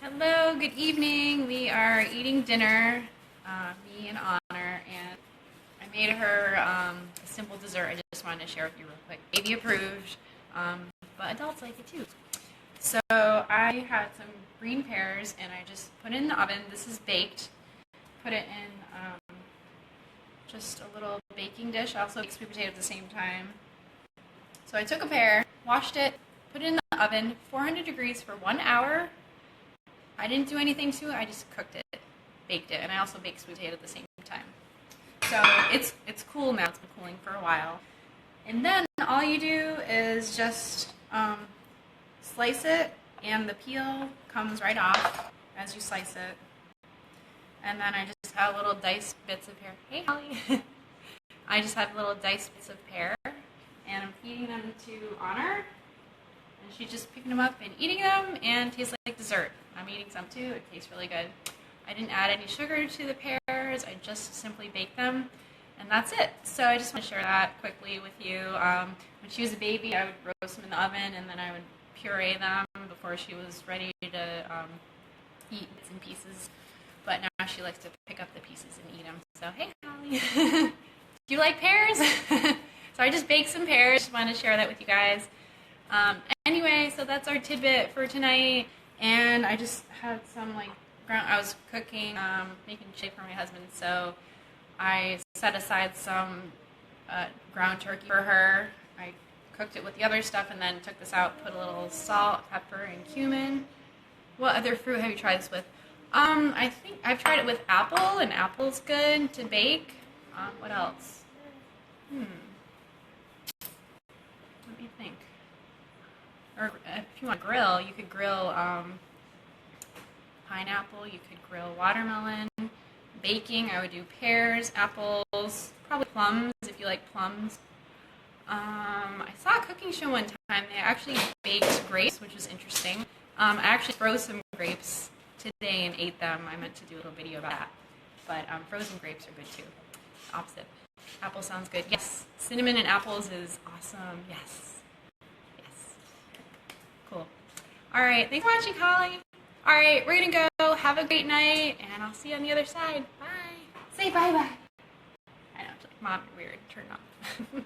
Hello, good evening. We are eating dinner, me and Honor, and I made her a simple dessert I just wanted to share with you real quick. Baby approved, but adults like it too. So I had some green pears and I just put it in the oven. This is baked. Put it in just a little baking dish. I also make sweet potato at the same time. So I took a pear, washed it, put it in the oven, 400 degrees for 1 hour. I didn't do anything to it, I just cooked it, baked it, and I also baked sweet potato at the same time. So it's cool now, it's been cooling for a while. And then all you do is just slice it, and the peel comes right off as you slice it. And then I just have little diced bits of pear. Hey, Holly! I just have little diced bits of pear, and I'm feeding them to Honor. And she's just picking them up and eating them, and tastes like dessert. I'm eating some too. It tastes really good. I didn't add any sugar to the pears. I just simply baked them, and that's it. So I just want to share that quickly with you. When she was a baby, I would roast them in the oven, and then I would puree them before she was ready to eat bits and pieces. But now she likes to pick up the pieces and eat them. So hey, Holly, do you like pears? So I just baked some pears. Just wanted to share that with you guys. Anyway, so that's our tidbit for tonight, and I just had some I was cooking, making chili for my husband, so I set aside some ground turkey for her. I cooked it with the other stuff and then took this out, put a little salt, pepper, and cumin. What other fruit have you tried this with? I think I've tried it with apple, and apple's good to bake. What else? Let me think. Or if you want to grill, you could grill pineapple, you could grill watermelon. Baking, I would do pears, apples, probably plums if you like plums. I saw a cooking show one time. They actually baked grapes, which was interesting. I actually froze some grapes today and ate them. I meant to do a little video about that. But frozen grapes are good too. Opposite. Apple sounds good. Yes. Cinnamon and apples is awesome. Yes. Cool. All right. Thanks for watching, Holly. All right. We're going to go. Have a great night, and I'll see you on the other side. Bye. Say bye-bye. I know. It's like, Mom, you're weird. Turn it off.